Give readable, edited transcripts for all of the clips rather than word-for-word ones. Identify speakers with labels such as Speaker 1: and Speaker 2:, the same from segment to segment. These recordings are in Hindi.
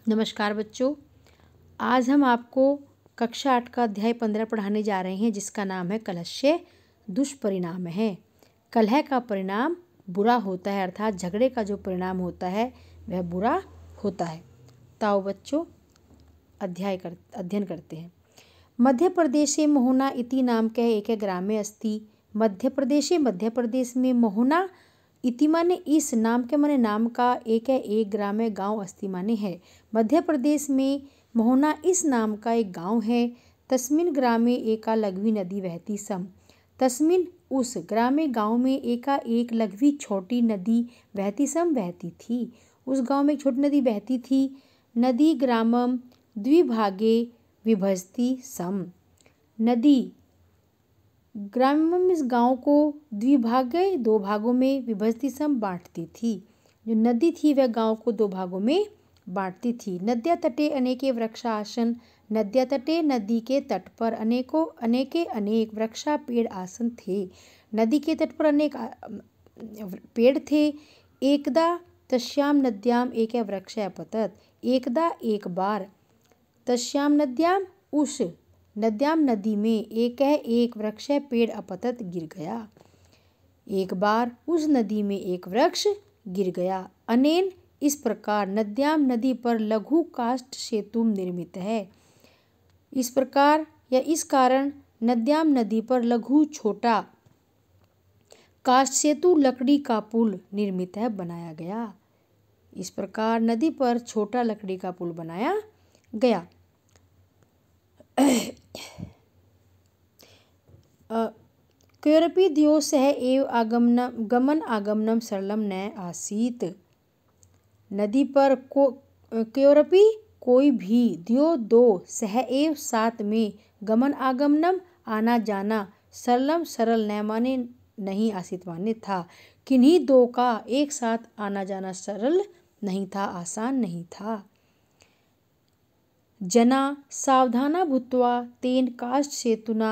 Speaker 1: नमस्कार बच्चों, आज हम आपको कक्षा 8 का अध्याय 15 पढ़ाने जा रहे हैं, जिसका नाम है कलह दुष्परिणाम है। कलह का परिणाम बुरा होता है, अर्थात झगड़े का जो परिणाम होता है वह बुरा होता है। ताओ बच्चों अध्ययन करते हैं। मध्य प्रदेशे मोहना इति नामकः एकः ग्रामे अस्ति। मध्य प्रदेश में मोहना इति माने इस, नाम के माने नाम का, एक ग्राम है, गांव अस्ति माने है। मध्य प्रदेश में मोहना इस नाम का एक गांव है। तस्मिन ग्रामे एका लघवी नदी बहती सम। तस्मिन उस ग्रामे गांव में एक लघवी छोटी नदी बहती सम बहती थी। उस गांव में एक छोटी नदी बहती थी। नदी ग्रामम द्विभागे विभजती सम। नदी ग्रामम इस गांव को द्विभागे दो भागों में विभजती सम बांटती थी। जो नदी थी वह गांव को दो भागों में बांटती थी। नद्या तटे अनेके वृक्षासन। नद्या तटे नदी के तट पर अनेक वृक्षा पेड़ आसन थे। नदी के तट पर अनेक पेड़ थे। एकदा तस्याम नद्याम एक वृक्ष अपतत। एकदा एक बार, तस्याम नद्याम उस नद्याम नदी में एक वृक्ष पेड़ अपतत गिर गया। एक बार उस नदी में एक वृक्ष गिर गया। अनेन इस प्रकार नद्याम नदी पर लघु काष्ठ सेतु निर्मित है। इस प्रकार या इस कारण नद्याम नदी पर लघु छोटा काष्ठ सेतु लकड़ी का पुल निर्मित है, बनाया गया। इस प्रकार नदी पर छोटा लकड़ी का पुल बनाया गया। क्योरपि द्यो सह एव गमन आगमनम सरलम न आसीत। नदी पर क्योरपि कोई भी, द्यो दो, सह एव साथ में, गमन आगमनम आना जाना, सरलम सरल, न माने नहीं, आसित माने था। किन्हीं दो का एक साथ आना जाना सरल नहीं था, आसान नहीं था। जना सावधाना भूत्वा तेन काष्ठ सेतुना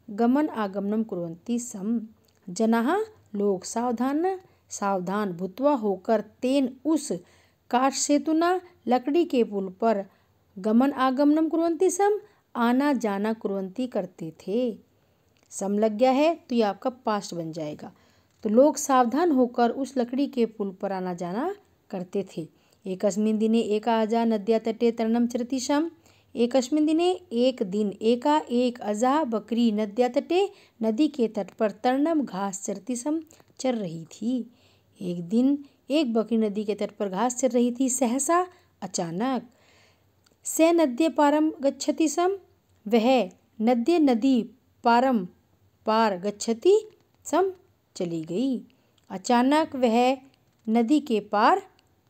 Speaker 1: गमन आगमनम कुर्वन्ति सम। जनाः लोग, सावधान भूत्वा होकर, तेन उस, काष्ठ सेतुना लकड़ी के पुल पर, गमन आगमनम कुर्वन्ति सम आना जाना कुर्वन्ति करते थे। सम लग गया है तो ये आपका पास्ट बन जाएगा। तो लोग सावधान होकर उस लकड़ी के पुल पर आना जाना करते थे। एकस्मिन् दिने एका नद्या तटे तरणं चरति सम। एकस्मिन् दिने एक दिन, एक अजा बकरी नद्या तटे नदी के तट पर, तरणम घास चरती सम चर रही थी। एक दिन एक बकरी नदी के तट पर घास चर रही थी। सहसा अचानक, स नद्ये पारम गच्छति सम, वह नदी पारम पार गच्छति सम चली गई। अचानक वह नदी के पार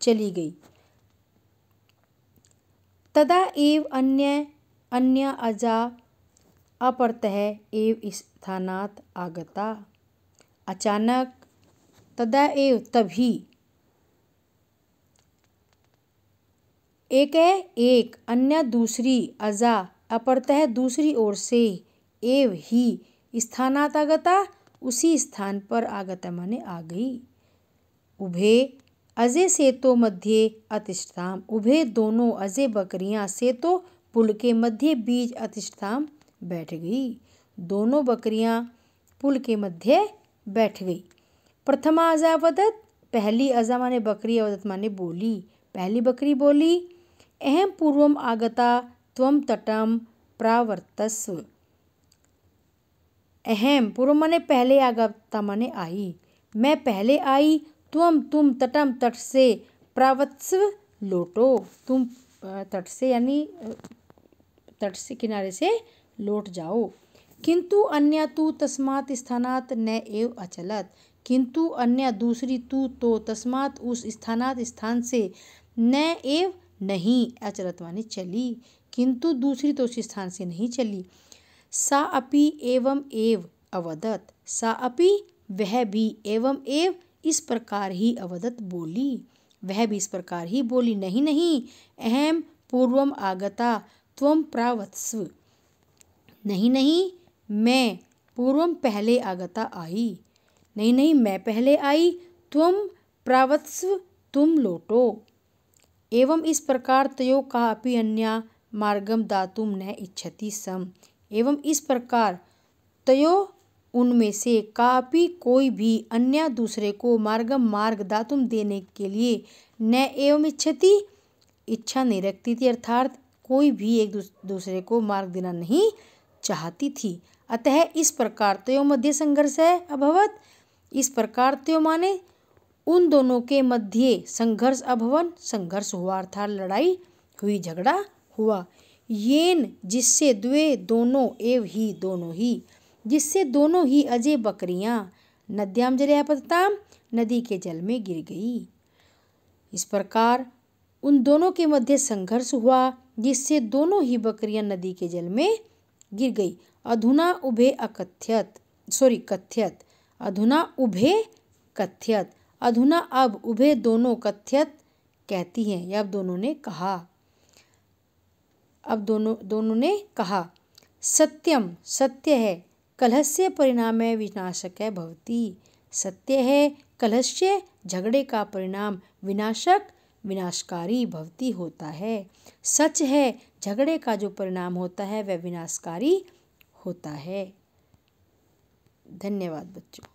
Speaker 1: चली गई। तदा एव अन्य अजा अपरतः एव स्थानात् आगता। अचानक, तदा एव तभी, एक अन्य दूसरी, अजा अपरतः दूसरी ओर से, एव ही, स्थानात् आगता उसी स्थान पर, आगता माने आ गई। उभे अजे सेतो मध्य अतिष्ठाम। उभे दोनों, अजे बकरियां, सेतो पुल के मध्य बीच, अतिष्ठाम बैठ गई। दोनों बकरियां पुल के मध्य बैठ गई। प्रथमा अजा वदत, पहली अजा माने बकरी, अवदत माने बोली। पहली बकरी बोली, अहम पूर्वम आगता त्वम तटम प्रावर्तस्व। अहम पूर्व माने पहले, आगता माने आई, मैं पहले आई, तुम तटम तट से, प्रावत्स्व लौटो, तुम तट से यानी तट से, किनारे से लौट जाओ। किंतु अन्य तू तस्मात् स्थानात् न एव अचलत। किंतु अन्य दूसरी, तू तो, तस्मात् उस, स्थानात् स्थान से, न एव नहीं, अचलत माने चली। किंतु दूसरी तो उस स्थान से नहीं चली। सा अपि एवं एव अवदत। सा अपि वह भी, एवं एव इस प्रकार ही, अवदत बोली, वह भी इस प्रकार ही बोली। नहीं, अहम पूर्वम आगता त्वम प्रावत्स्व। नहीं, मैं पूर्वम पहले आगता आई। नहीं, मैं पहले आई, त्वम प्रावत्स्व तुम लौटो। एवं इस प्रकार तयो कापि अन्या मार्गम दातुम न इच्छति सम। एवं इस प्रकार तयो उनमें से कापि कोई भी अन्य दूसरे को मार्ग दातुम देने के लिए न एवं इच्छति इच्छा नहीं रखती थी, अर्थात कोई भी एक दूसरे को मार्ग देना नहीं चाहती थी। अतः इस प्रकार तयो मध्य संघर्ष है अभवत। इस प्रकार तयो माने उन दोनों के मध्य संघर्ष अभवन, संघर्ष हुआ अर्थात लड़ाई हुई, झगड़ा हुआ। येन जिससे द्वे दोनों एव ही दोनों ही, जिससे दोनों ही अजय बकरियां नद्याम जलयापतताम नदी के जल में गिर गई। इस प्रकार उन दोनों के मध्य संघर्ष हुआ जिससे दोनों ही बकरियां नदी के जल में गिर गई। अधुना उभे अकथ्यत कथ्यत, अधुना उभे कथ्यत, अधुना अब उभे दोनों कथ्यत कहती हैं, या अब दोनों ने कहा। अब दोनों ने कहा सत्यम सत्य है, कलहस्य परिणामे विनाशक भवति। सत्य है कलहस्य झगड़े का परिणाम विनाशक विनाशकारी भवति होता है। सच है झगड़े का जो परिणाम होता है वह विनाशकारी होता है। धन्यवाद बच्चों।